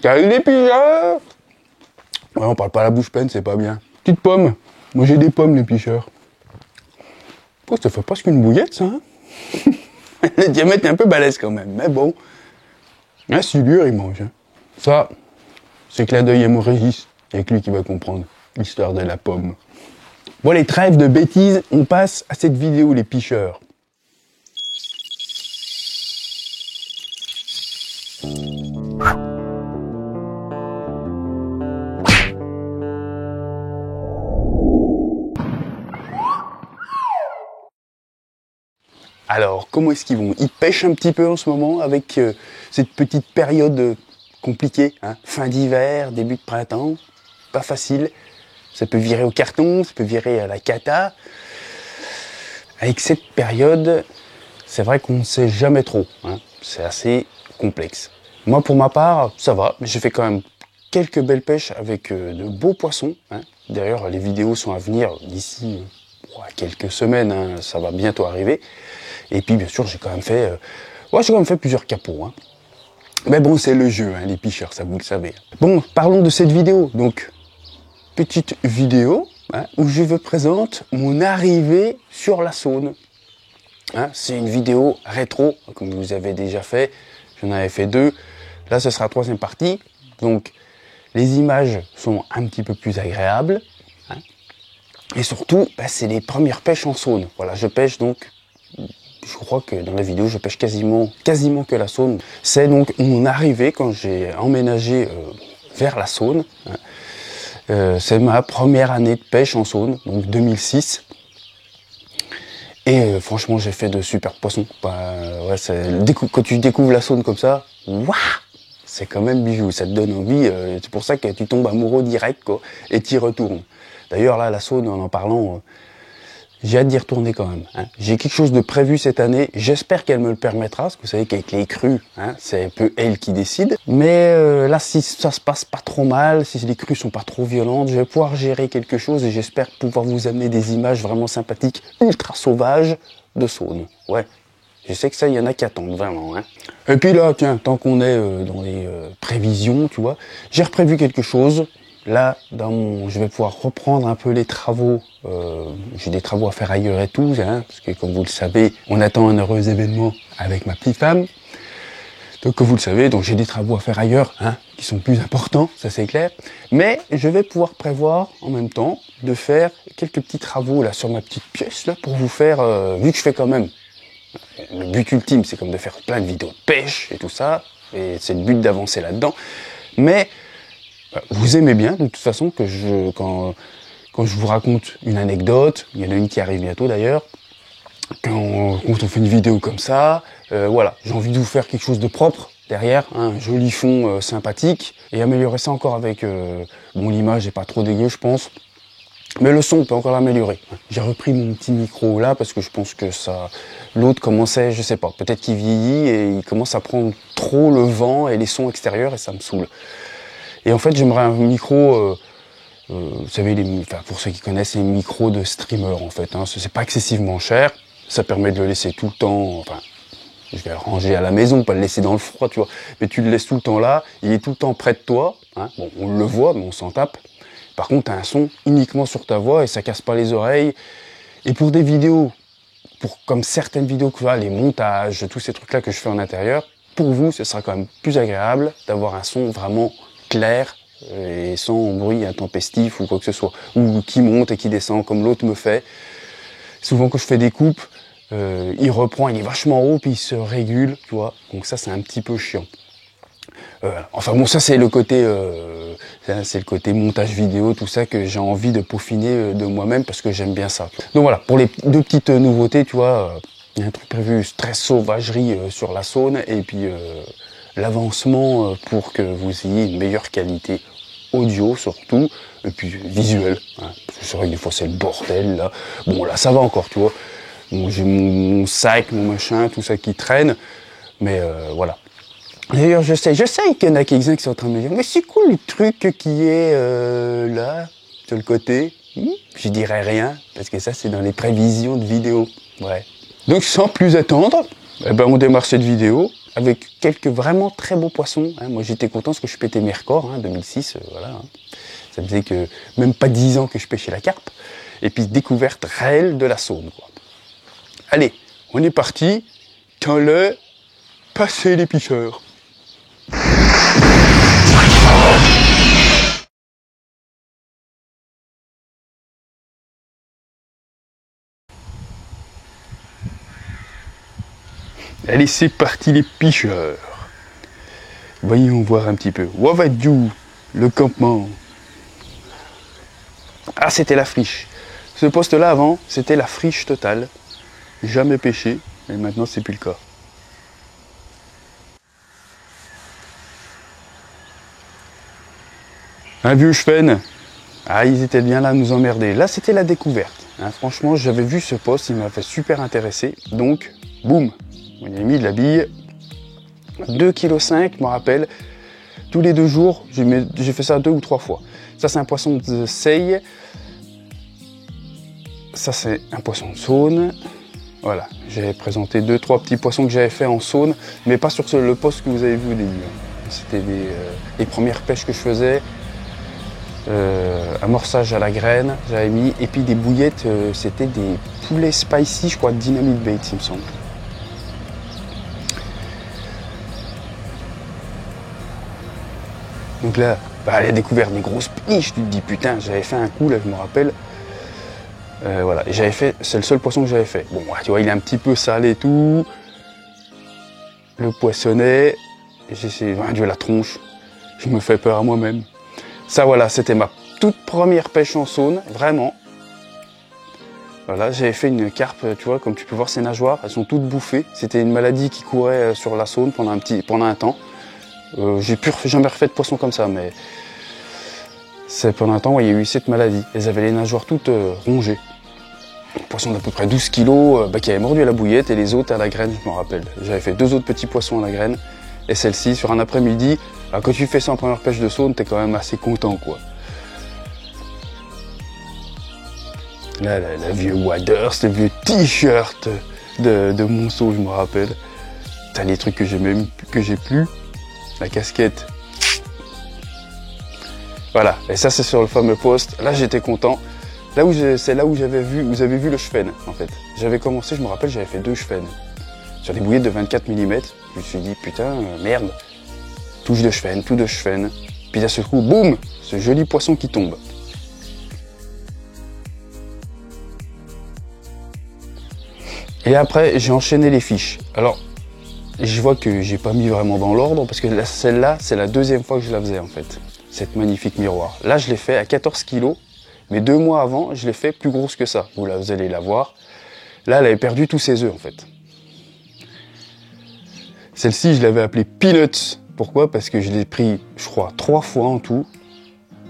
Avec des picheurs. Ouais, on parle pas la bouche pleine, c'est pas bien. Petite pomme. Moi j'ai des pommes, les picheurs. Oh, ça fait presque une bouillette, ça, hein. Le diamètre est un peu balèze quand même, mais bon. Ah, c'est dur, il mange. Hein. Ça, c'est clin d'œil à mon Régis. Il n'y a que lui qui va comprendre l'histoire de la pomme. Bon, les trêves de bêtises, on passe à cette vidéo, les picheurs. Alors, comment est-ce qu'ils vont? Ils pêchent un petit peu en ce moment avec cette petite période compliquée, hein, fin d'hiver, début de printemps, pas facile. Ça peut virer au carton, ça peut virer à la cata. Avec cette période, c'est vrai qu'on ne sait jamais trop, hein, c'est assez complexe. Moi, pour ma part, ça va, mais j'ai fait quand même quelques belles pêches avec de beaux poissons. Hein. D'ailleurs, les vidéos sont à venir d'ici quelques semaines, hein, ça va bientôt arriver. Et puis bien sûr j'ai quand même fait plusieurs capots. Hein. Mais bon, c'est le jeu, hein, les picheurs, ça vous le savez. Bon, parlons de cette vidéo. Donc, petite vidéo hein, où je vous présente mon arrivée sur la Saône. Hein, c'est une vidéo rétro, comme vous avez déjà fait. J'en avais fait 2. Là, ce sera la 3e partie. Donc, les images sont un petit peu plus agréables. Hein. Et surtout, bah, c'est les premières pêches en Saône. Voilà, je pêche donc... Je crois que dans la vidéo, je pêche quasiment que la Saône. C'est donc mon arrivée quand j'ai emménagé vers la Saône. C'est ma première année de pêche en Saône, donc 2006. Et franchement, j'ai fait de super poissons. Bah, ouais, quand tu découvres la Saône comme ça, waouh, c'est quand même bijou. Ça te donne envie. C'est pour ça que tu tombes amoureux direct, quoi, et tu y retournes. D'ailleurs, là, la Saône, en parlant... j'ai hâte d'y retourner quand même. Hein. J'ai quelque chose de prévu cette année. J'espère qu'elle me le permettra, parce que vous savez qu'avec les crues, hein, c'est un peu elle qui décide. Mais là, si ça se passe pas trop mal, si les crues sont pas trop violentes, je vais pouvoir gérer quelque chose et j'espère pouvoir vous amener des images vraiment sympathiques, ultra sauvages de Saône. Ouais. Je sais que ça, il y en a qui attendent vraiment. Hein. Et puis là, tiens, tant qu'on est dans les prévisions, tu vois, j'ai reprévu quelque chose. Là, je vais pouvoir reprendre un peu les travaux. J'ai des travaux à faire ailleurs et tout, hein, parce que comme vous le savez, on attend un heureux événement avec ma petite femme. Donc, comme vous le savez, donc j'ai des travaux à faire ailleurs, hein, qui sont plus importants, ça c'est clair. Mais je vais pouvoir prévoir en même temps de faire quelques petits travaux là sur ma petite pièce là pour vous faire, vu que je fais quand même. Le but ultime, c'est comme de faire plein de vidéos de pêche et tout ça, et c'est le but d'avancer là-dedans. Mais vous aimez bien, de toute façon, que quand je vous raconte une anecdote, il y en a une qui arrive bientôt d'ailleurs, quand on fait une vidéo comme ça, voilà, j'ai envie de vous faire quelque chose de propre derrière, hein, un joli fond sympathique, et améliorer ça encore avec, bon, l'image est pas trop dégueu, je pense, mais le son, on peut encore l'améliorer. J'ai repris mon petit micro là, parce que je pense que ça, l'autre commençait, je sais pas, peut-être qu'il vieillit, et il commence à prendre trop le vent et les sons extérieurs, et ça me saoule. Et en fait, j'aimerais un micro, vous savez, pour ceux qui connaissent, c'est un micro de streamer en fait. Hein, c'est pas excessivement cher, ça permet de le laisser tout le temps. Enfin, je vais le ranger à la maison, pas le laisser dans le froid, tu vois. Mais tu le laisses tout le temps là, il est tout le temps près de toi. Hein, bon, on le voit, mais on s'en tape. Par contre, t'as un son uniquement sur ta voix et ça casse pas les oreilles. Et pour des vidéos, comme certaines vidéos que les montages, tous ces trucs-là que je fais en intérieur, pour vous, ce sera quand même plus agréable d'avoir un son vraiment clair et sans bruit intempestif ou quoi que ce soit, ou qui monte et qui descend comme l'autre me fait. Souvent quand je fais des coupes, il reprend, il est vachement haut puis il se régule, tu vois. Donc ça c'est un petit peu chiant. Enfin bon, ça c'est le côté montage vidéo, tout ça que j'ai envie de peaufiner de moi-même parce que j'aime bien ça. Donc voilà, pour les 2 petites nouveautés, tu vois, il y a un truc prévu, très sauvagerie sur la Saône et puis l'avancement pour que vous ayez une meilleure qualité audio surtout, et puis visuel. Hein, parce que c'est vrai que des fois c'est le bordel là. Bon là ça va encore, tu vois. Bon, j'ai mon sac, mon machin, tout ça qui traîne, mais voilà. D'ailleurs je sais qu'il y en a quelques-uns qui sont en train de me dire, mais c'est cool le truc qui est là, sur le côté. Je dirais rien, parce que ça c'est dans les prévisions de vidéo. Ouais. Donc sans plus attendre, eh ben, on démarre cette vidéo. avec quelques vraiment très beaux poissons. Hein. Moi, j'étais content parce que je pétais mes records, hein, 2006, voilà. Hein. Ça faisait que même pas 10 ans que je pêchais la carpe. Et puis, découverte réelle de la Saône, quoi. Allez, on est parti. Quand le passer les picheurs. Allez, c'est parti les picheurs. Voyons voir un petit peu. Wavadjou, le campement. Ah, c'était la friche. Ce poste-là, avant, c'était la friche totale. Jamais pêché, et maintenant, c'est plus le cas. Un vieux chven. Ah, ils étaient bien là à nous emmerder. Là, c'était la découverte. Hein, franchement, j'avais vu ce poste, il m'a fait super intéresser. Donc, boum, on y a mis de la bille. 2,5 kg, je me rappelle. Tous les 2 jours, j'ai fait ça 2 ou 3 fois. Ça, c'est un poisson de seille. Ça, c'est un poisson de Saône. Voilà, j'ai présenté 2-3 petits poissons que j'avais fait en Saône, mais pas sur le poste que vous avez vu au début. C'était les premières pêches que je faisais. Amorçage à la graine, j'avais mis. Et puis des bouillettes, c'était des poulets spicy, je crois, Dynamite Bait, il me semble. Donc là, elle a découvert des grosses pniches. Tu te dis, putain, j'avais fait un coup, là, je me rappelle. Voilà, et j'avais fait, c'est le seul poisson que j'avais fait. Bon, tu vois, il est un petit peu salé et tout. Le poissonnet, j'ai Dieu la tronche. Je me fais peur à moi-même. Ça, voilà, c'était ma toute première pêche en Saône, vraiment. Voilà, j'avais fait une carpe, tu vois, comme tu peux voir, ses nageoires, elles sont toutes bouffées. C'était une maladie qui courait sur la Saône pendant un temps. J'ai jamais refait de poisson comme ça, mais pendant un temps, ouais, il y a eu cette maladie. Elles avaient les nageoires toutes rongées. Un poisson d'à peu près 12 kilos qui avait mordu à la bouillette et les autres à la graine, je m'en rappelle. J'avais fait 2 autres petits poissons à la graine et celle-ci sur un après-midi. Quand tu fais ça en première pêche de Saône, t'es quand même assez content, quoi. Là, la vieux waders, le vieux t-shirt de Monceau, je me rappelle. T'as les trucs que j'ai plus. La casquette. Voilà, et ça c'est sur le fameux poste. Là j'étais content. C'est là où vous avez vu le chven, en fait. J'avais commencé, je me rappelle, j'avais fait 2 chven. Sur des bouillettes de 24 mm. Je me suis dit, putain, merde. Touche de chven, tout de chven. Puis d'un seul coup, boum, ce joli poisson qui tombe. Et après, j'ai enchaîné les fiches. Alors, je vois que j'ai pas mis vraiment dans l'ordre, parce que celle-là, c'est la 2e fois que je la faisais, en fait. Cette magnifique miroir. Là, je l'ai fait à 14 kg. Mais 2 mois avant, je l'ai fait plus grosse que ça. Vous allez la voir. Là, elle avait perdu tous ses œufs, en fait. Celle-ci, je l'avais appelée Peanuts. Pourquoi? Parce que je l'ai pris, je crois, 3 fois en tout.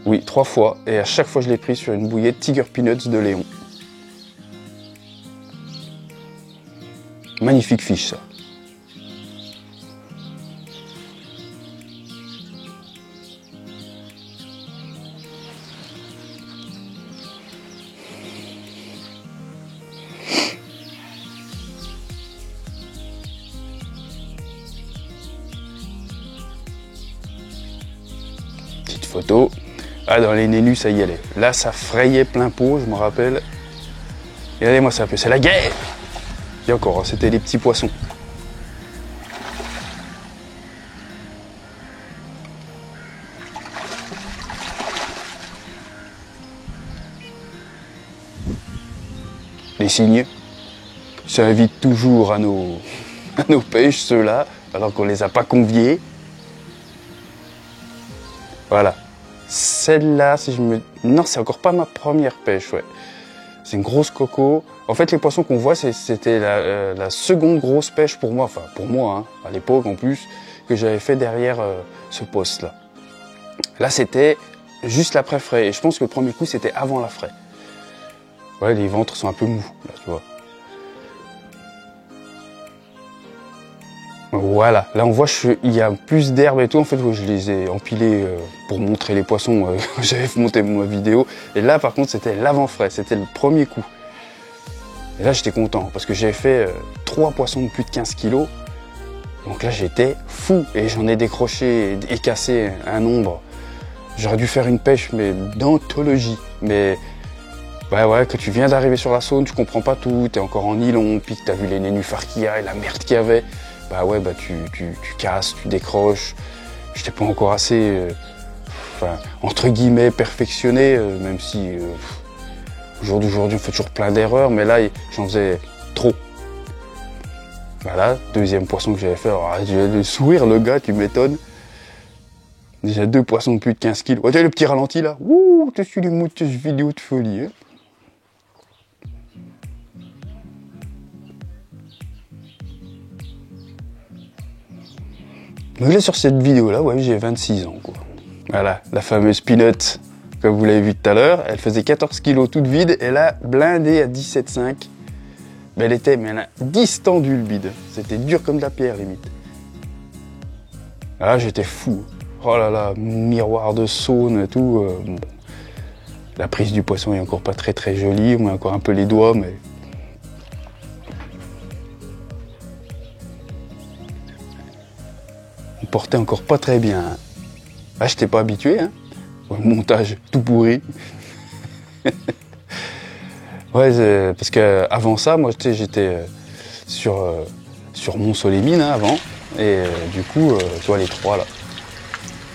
Oui, 3 fois. Et à chaque fois, je l'ai pris sur une bouillette Tiger Peanuts de Léon. Magnifique fiche, ça. Photo. Ah, dans les nénus, ça y allait. Là, ça frayait plein pot, je me rappelle. Et regardez-moi ça un peu, c'est la guerre! Et encore, c'était les petits poissons. Les cygnes, ça invite toujours à nos pêches, ceux-là, alors qu'on les a pas conviés. Voilà. Celle-là, non, c'est encore pas ma première pêche, ouais. C'est une grosse coco. En fait, les poissons qu'on voit, c'était la seconde grosse pêche pour moi, enfin pour moi, hein, à l'époque en plus, que j'avais fait derrière ce poste-là. Là, c'était juste l'après-frais. Et je pense que le premier coup, c'était avant la fraie. Ouais, les ventres sont un peu mous, là, tu vois. Voilà, là on voit il y a plus d'herbe et tout, en fait je les ai empilés pour montrer les poissons, j'avais monté ma vidéo, et là par contre c'était l'avant-frais, c'était le premier coup. Et là j'étais content, parce que j'avais fait 3 poissons de plus de 15 kilos, Donc là, j'étais fou et j'en ai décroché et cassé un nombre. J'aurais dû faire une pêche, mais d'anthologie. Mais ouais, que tu viens d'arriver sur la Saône, tu comprends pas tout, t'es encore en nylon, puis que t'as vu les nénuphars qu'il y a et la merde qu'il y avait. Tu casses, tu décroches. J'étais pas encore assez, entre guillemets, perfectionné, même si au jour d'aujourd'hui on fait toujours plein d'erreurs, mais là j'en faisais trop. Voilà, deuxième poisson que j'avais fait, alors j'ai le sourire, le gars, tu m'étonnes. Déjà 2 poissons de plus de 15 kilos. Oh, tu vois le petit ralenti là? Ouh, tu suis les montages vidéo de folie. Hein. Donc là sur cette vidéo là, ouais, j'ai 26 ans quoi. Voilà, la fameuse Peanut, comme vous l'avez vu tout à l'heure, elle faisait 14 kilos toute vide, et là, blindée à 17,5. Mais elle a distendue le bide. C'était dur comme de la pierre limite. Là, j'étais fou. Oh là là, miroir de Saône et tout. Bon. La prise du poisson est encore pas très très jolie, on met encore un peu les doigts, mais... On portait encore pas très bien. Là, j'étais pas habitué, hein. Le montage tout pourri. Ouais, parce que avant ça, moi, j'étais sur Mont-Solémine hein, avant, et du coup, tu vois les 3 là.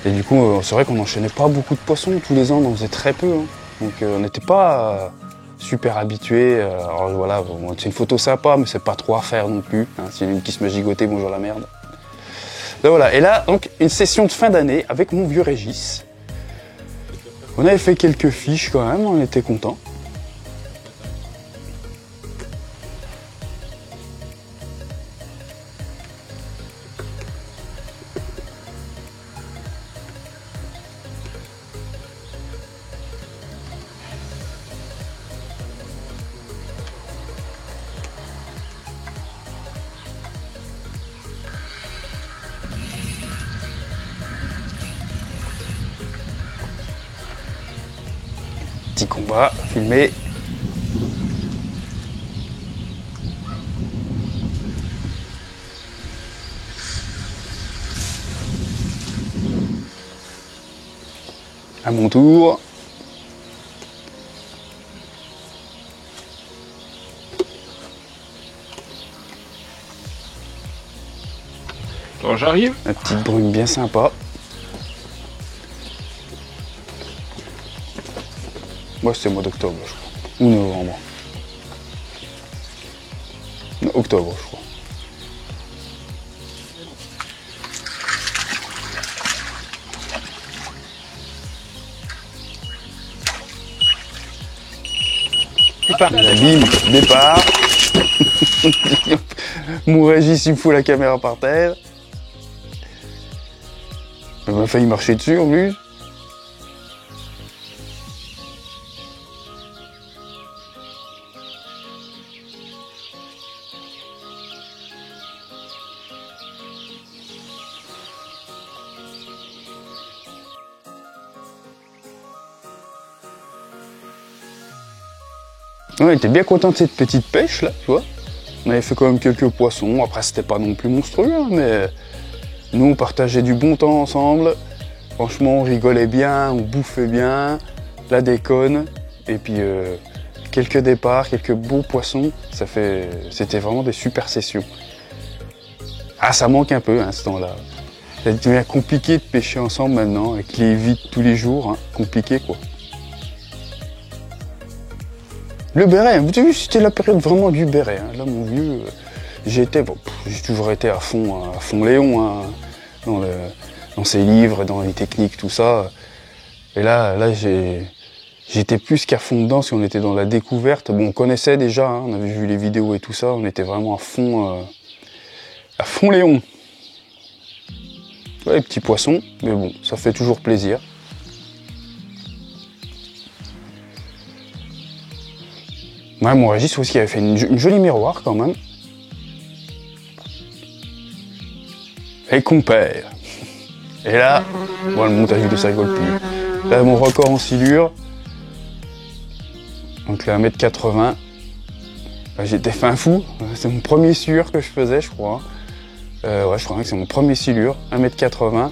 Et du coup, c'est vrai qu'on n'enchaînait pas beaucoup de poissons tous les ans, on en faisait très peu. Hein. Donc, on n'était pas super habitués. Alors voilà, bon, c'est une photo sympa, mais c'est pas trop à faire non plus. Hein. S'il y en a une qui se met gigoter, bonjour la merde. Donc voilà, et là, donc, une session de fin d'année avec mon vieux Régis. On avait fait quelques fiches quand même, on était contents. Petit combat, filmé. À mon tour. Bon, j'arrive. Une petite brune bien sympa. Moi, c'était le mois d'octobre, je crois. Ou novembre. Non, octobre, je crois. Bim, départ. Mon Régis, il me fout la caméra par terre. Il m'a failli marcher dessus en plus. Ouais, il était bien content de cette petite pêche là, tu vois. On avait fait quand même quelques poissons, après c'était pas non plus monstrueux, hein, mais nous on partageait du bon temps ensemble. Franchement on rigolait bien, on bouffait bien, la déconne, et puis quelques départs, quelques beaux poissons, c'était vraiment des super sessions. Ah ça manque un peu hein, ce temps-là. Ça devient compliqué de pêcher ensemble maintenant, avec les vides tous les jours, hein, compliqué quoi. Le béret, vous avez vu, c'était la période vraiment du béret. Hein. Là, mon vieux, j'ai toujours été à fond Léon, hein, dans ses livres, dans les techniques, tout ça. Et là, j'étais plus qu'à fond dedans, si on était dans la découverte. Bon, on connaissait déjà, hein, on avait vu les vidéos et tout ça, on était vraiment à fond Léon. Ouais, petits poissons, mais bon, ça fait toujours plaisir. Ouais, mon Régis aussi avait fait une jolie miroir quand même. Et compère. Et là, bon, le montage vidéo ça rigole plus. Là, mon record en silure. Donc là, 1m80. Là, j'étais fin fou. C'est mon premier sueur que je faisais, je crois. Ouais, je crois que c'est mon premier silure, 1m80.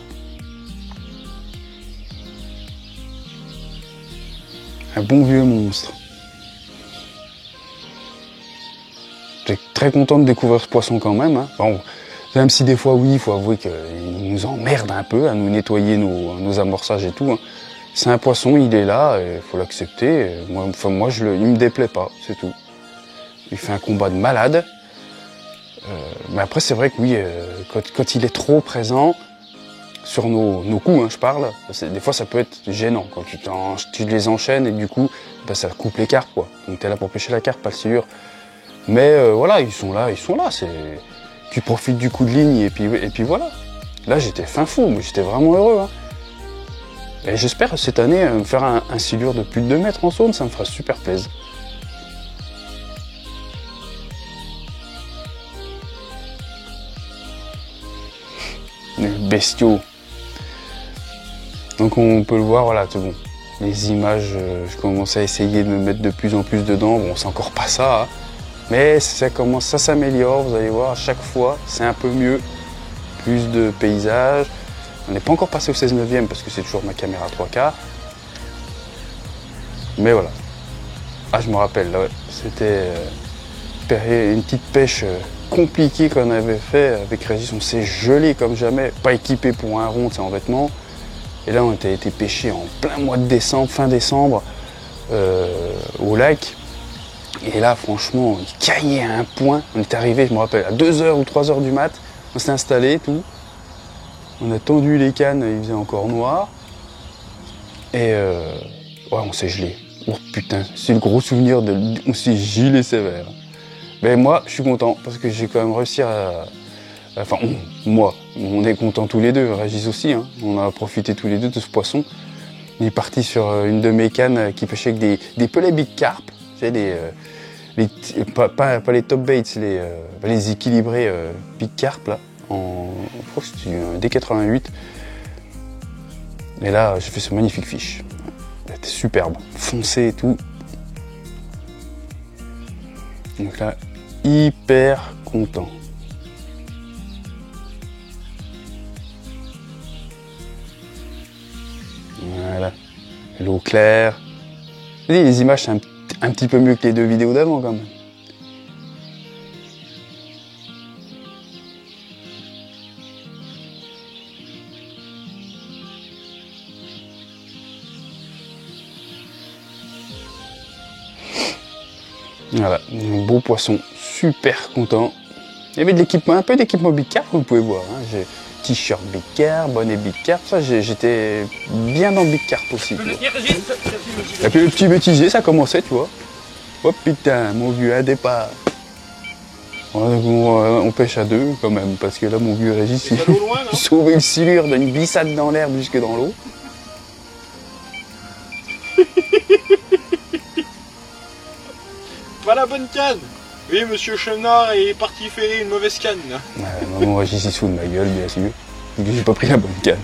Un bon vieux monstre. J'étais très content de découvrir ce poisson quand même. Hein. Bon, même si des fois, oui, il faut avouer qu'il nous emmerde un peu à nous nettoyer nos amorçages et tout. Hein. C'est un poisson, il est là, il faut l'accepter. Moi, il me déplaît pas, c'est tout. Il fait un combat de malade. Mais après, c'est vrai que oui, quand il est trop présent, sur nos coups, hein, je parle, des fois ça peut être gênant quand tu les enchaînes et du coup, ben, ça coupe les carpes, quoi. Donc t'es là pour pêcher la carpe, pas le silure. Mais voilà, ils sont là, tu profites du coup de ligne et puis voilà. Là, j'étais fin fou, mais j'étais vraiment heureux. Hein. Et j'espère cette année me faire un silure de plus de 2 mètres en saône, ça me fera super plaisir. Les bestiaux. Donc on peut le voir, voilà, c'est bon. Les images, je commence à essayer de me mettre de plus en plus dedans. Bon, c'est encore pas ça, hein. Mais ça s'améliore, vous allez voir, à chaque fois, c'est un peu mieux. Plus de paysages. On n'est pas encore passé au 16/9 parce que c'est toujours ma caméra 3K. Mais voilà. Ah, je me rappelle, là, ouais. C'était une petite pêche compliquée qu'on avait fait avec Régis. On s'est gelé comme jamais. Pas équipé pour un rond, c'est en vêtements. Et là, on a été pêché en plein mois de décembre, fin décembre, au lac. Et là, franchement, il caillait à un point. On est arrivé, je me rappelle, à 2h ou 3h du mat. On s'est installé, tout. On a tendu les cannes, il faisait encore noir. Et ouais, on s'est gelé. Oh putain, c'est le gros souvenir on s'est gelé sévère. Mais moi, je suis content parce que j'ai quand même réussi à... Enfin, moi, on est contents tous les deux, Régis aussi. Hein. On a profité tous les deux de ce poisson. Il est parti sur une de mes cannes qui pêchait avec des pelets big carp. Tu sais, pas les top baits, les équilibrés big carp, là. Je crois que c'était D88. Et là, j'ai fait ce magnifique fiche. C'était superbe, foncé et tout. Donc là, hyper content. Voilà, l'eau claire. Les images, c'est un petit peu mieux que les 2 vidéos d'avant quand même. Voilà, un beau poisson, super content. Il y avait de l'équipement, un peu d'équipement Big Carp, vous pouvez voir. Hein. J'ai t-shirt Big Carp, bonnet Big Carp, ça j'étais bien dans Big Carp aussi. Et puis le petit bêtisier, ça commençait, tu vois. Oh putain, mon vieux, un départ. On pêche à 2 quand même, parce que là mon vieux Régis, il sauvait le silure d'une glissade dans l'herbe jusque dans l'eau. Pas la bonne canne. Oui, monsieur Chenard est parti faire une mauvaise canne. Maman Régis il se fout de ma gueule, bien sûr. J'ai pas pris la bonne canne.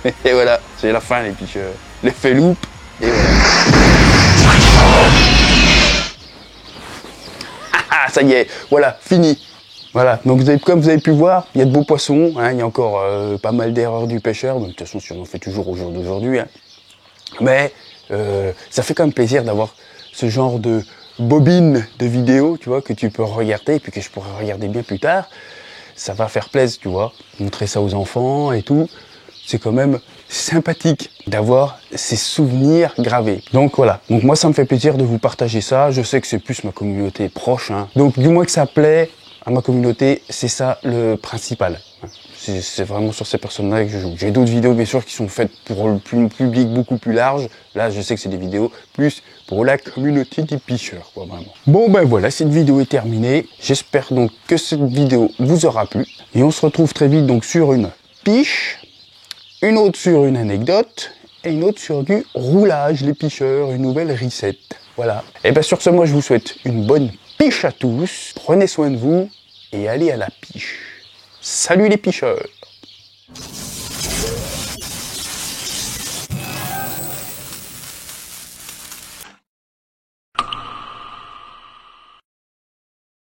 Et voilà, c'est la fin les picheurs. L'effet loupe, et voilà. Ah, ça y est, voilà, fini. Voilà, donc comme vous avez pu voir, il y a de beaux poissons, hein, il y a encore pas mal d'erreurs du pêcheur, de toute façon si on en fait toujours au jour d'aujourd'hui. Hein. Mais ça fait quand même plaisir d'avoir ce genre de bobine de vidéos, tu vois, que tu peux regarder et puis que je pourrais regarder bien plus tard. Ça va faire plaisir, tu vois, montrer ça aux enfants et tout. C'est quand même sympathique d'avoir ces souvenirs gravés. Donc voilà, donc moi ça me fait plaisir de vous partager ça. Je sais que c'est plus ma communauté proche, hein. Donc du moins que ça plaît à ma communauté, c'est ça le principal. C'est vraiment sur ces personnes-là que je joue. J'ai d'autres vidéos bien sûr qui sont faites pour le public beaucoup plus large. Là je sais que c'est des vidéos plus pour la communauté des pêcheurs, quoi, vraiment. Bon ben voilà, cette vidéo est terminée. J'espère donc que cette vidéo vous aura plu. Et on se retrouve très vite donc sur une piche, une autre sur une anecdote, et une autre sur du roulage, les pêcheurs, une nouvelle recette. Voilà. Et bien sur ce, moi je vous souhaite une bonne pêche à tous. Prenez soin de vous et allez à la pêche. Salut les pêcheurs!